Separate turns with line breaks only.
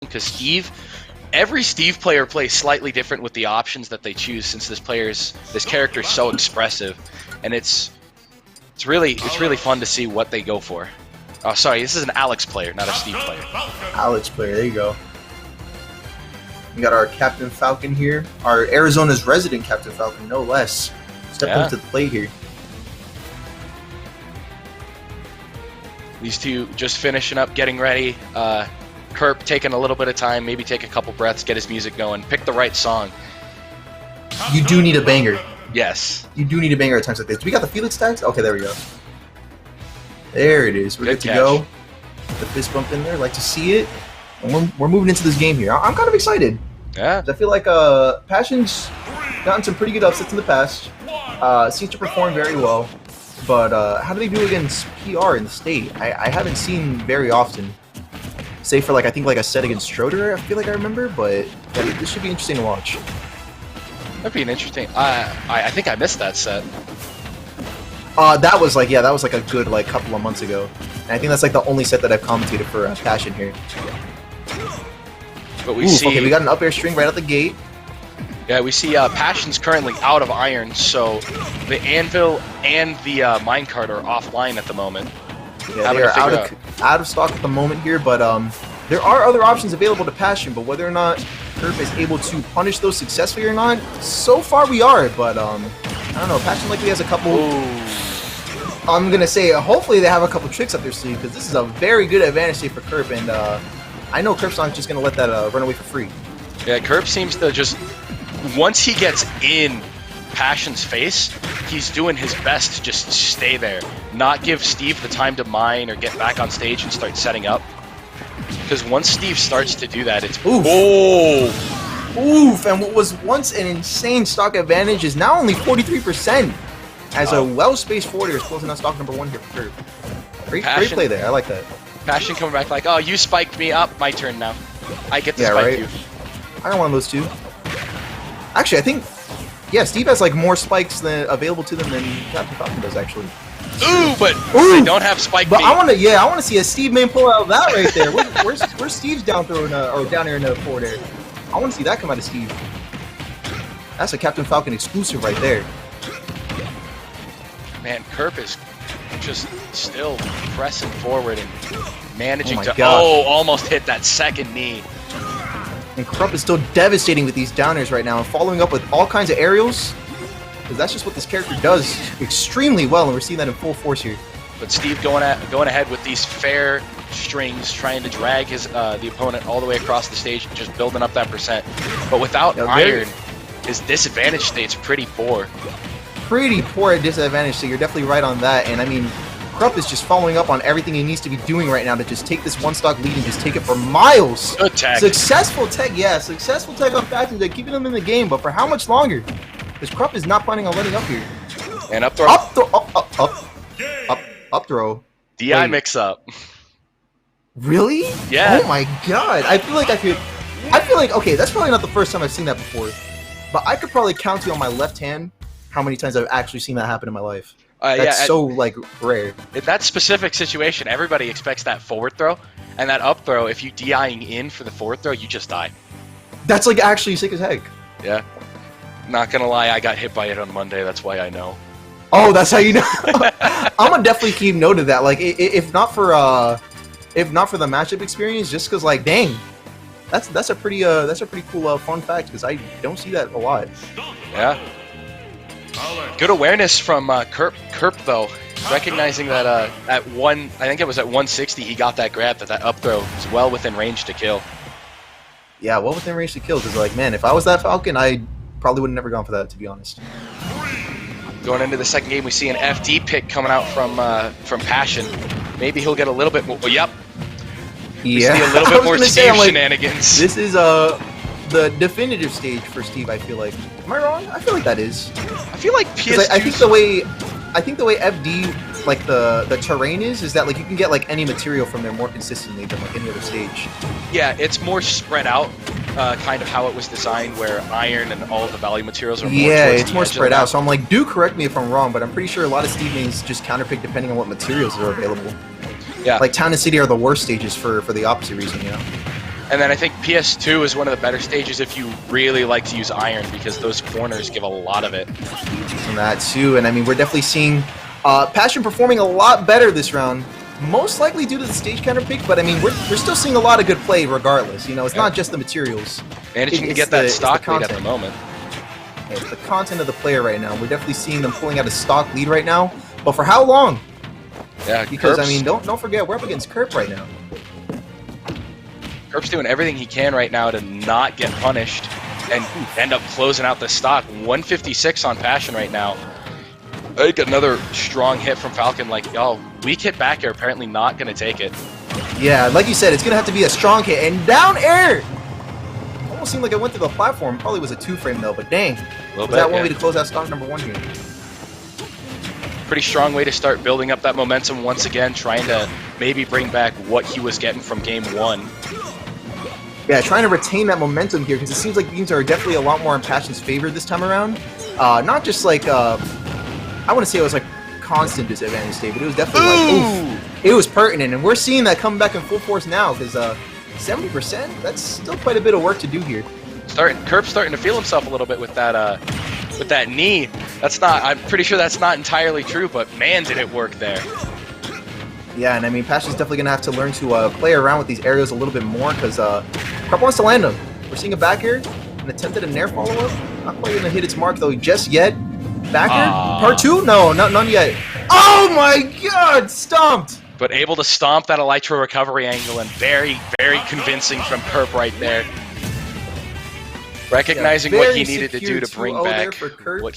because every Steve player plays slightly different with the options that they choose, since this character is so expressive, and it's really fun to see what they go for. Oh, sorry, this is an Alex player, not a Steve player.
Alex player, there you go. We got our Captain Falcon here, our Arizona's resident Captain Falcon, no less. Stepping up to the plate here.
These two just finishing up, getting ready. CURP taking a little bit of time, maybe take a couple breaths, get his music going, pick the right song.
You do need a banger.
Yes.
You do need a banger at times like this. Do we got the Felix tags? Okay, there we go. There it is. We're good to go. The fist bump in there. Like to see it. And we're moving into this game here. I'm kind of excited.
Yeah.
I feel like Passion's gotten some pretty good upsets in the past. Seems to perform very well. But how do they do against PR in the state? I haven't seen very often. Save for I think a set against Schroeder, I feel like I remember, but this should be interesting to watch.
That'd be an interesting. I think I missed that set.
That was a good couple of months ago. And I think that's the only set that I've commentated for Passion here.
But we see.
Okay, we got an up air string right out the gate.
Yeah, we see Passion's currently out of iron, so the Anvil and the minecart are offline at the moment.
Yeah, they are out of stock at the moment here, but there are other options available to Passion, but whether or not CURP is able to punish those successfully or not, so far we are, but I don't know, Passion likely has a couple...
Ooh.
I'm going to say, hopefully they have a couple tricks up their sleeve, because this is a very good advantage state for CURP, and I know CURP's not just going to let that run away for free.
Yeah, CURP seems to just... Once he gets in Passion's face, he's doing his best to just stay there, not give Steve the time to mine or get back on stage and start setting up. Because once Steve starts to do that, it's
oof.
Oh,
oof! And what was once an insane stock advantage is now only 43%. As a well-spaced forwarder is closing on stock number 1 here for CURP. Great play there. I like that.
Passion coming back like, oh, you spiked me up. My turn now. I get to spike you.
I got one of those too. Actually, I think, yeah, Steve has more spikes available to them than Captain Falcon does, actually.
Ooh, but they don't have spike.
But I want to see a Steve main pull out of that right there. Where's Steve's down throw or down air in the forward air? I want to see that come out of Steve. That's a Captain Falcon exclusive right there.
Man, CURP is just still pressing forward and managing to almost hit that second knee.
And CURP is still devastating with these downers right now and following up with all kinds of aerials. Because that's just what this character does extremely well, and we're seeing that in full force here.
But Steve going ahead with these fair strings, trying to drag the opponent all the way across the stage, just building up that percent. But without iron, his disadvantage state's pretty poor.
Pretty poor at disadvantage, so you're definitely right on that. And I mean, CURP is just following up on everything he needs to be doing right now to just take this one-stock lead and just take it for miles.
Good tag.
Successful tag, yeah. Successful tag on Passion. They're keeping them in the game, but for how much longer? Because CURP is not planning on letting up here.
And up throw.
Up throw.
DI mix up.
Really?
Yeah.
Oh my god. I feel like okay, that's probably not the first time I've seen that before. But I could probably count you on my left hand how many times I've actually seen that happen in my life. That's so rare.
In that specific situation, everybody expects that forward throw, and that up throw, if you DIing in for the forward throw, you just die.
That's actually sick as heck.
Yeah. Not gonna lie, I got hit by it on Monday, that's why I know.
Oh, that's how you know. I'm gonna definitely keep note of that. If not for the matchup experience, just because dang, that's a pretty cool fun fact because I don't see that a lot.
Yeah. Good awareness from CURP though, recognizing that I think it was at 160 he got that grab, that up throw was well within range to kill.
Yeah, well within range to kill, because man, if I was that Falcon, I probably would have never gone for that, to be honest.
Going into the second game, we see an FD pick coming out from Passion. Maybe he'll get a little bit more. Yep. We see a little bit more Steve shenanigans.
This is the definitive stage for Steve, I feel like. Am I wrong? I feel like that is.
I feel like PS2's...
I think the way FD, the terrain is that you can get any material from there more consistently than any other stage.
Yeah, it's more spread out, kind of how it was designed, where iron and all of the value materials are more
it's more spread out. So I'm do correct me if I'm wrong, but I'm pretty sure a lot of Steve mains just counterpick depending on what materials are available.
Yeah.
Town and City are the worst stages for the opposite reason, you know?
And then I think PS2 is one of the better stages if you really like to use iron, because those corners give a lot of it.
And that too, and I mean, we're definitely seeing Passion performing a lot better this round, most likely due to the stage counter pick, but I mean, we're still seeing a lot of good play regardless. You know, it's not just the materials.
Managing to get that stock lead at the moment.
Yeah, it's the content of the player right now. We're definitely seeing them pulling out a stock lead right now, but for how long?
Yeah,
because
CURP's,
I mean, don't forget, we're up against CURP right now.
CURP's doing everything he can right now to not get punished and end up closing out the stock. 156 on Passion right now. I think another strong hit from Falcon. Like, y'all, weak hit back air, apparently not going to take it.
Yeah, like you said, it's going to have to be a strong hit. And down air! Almost seemed like it went through the platform. Probably was a 2-frame though, but dang. Was that one way to close out stock number 1 here?
Pretty strong way to start building up that momentum once again, trying to maybe bring back what he was getting from game 1.
Yeah, trying to retain that momentum here, because it seems like games are definitely a lot more in Passion's favor this time around. Not just like, I want to say it was like constant disadvantage state, but it was definitely like, oof, it was pertinent, and we're seeing that come back in full force now, because 70%, that's still quite a bit of work to do here.
CURP's starting to feel himself a little bit with that knee. That's not, I'm pretty sure that's not entirely true, but man, did it work there.
Yeah, and I mean, Passion's definitely going to have to learn to play around with these aerials a little bit more, because CURP wants to land them. We're seeing a back air, an attempted a nair follow-up. Not quite going to hit its mark, though, just yet. Back air? Part 2? No, none yet. Oh my god, stumped!
But able to stomp that Elytra recovery angle, and very, very convincing from CURP right there. Recognizing what he needed to do to bring back what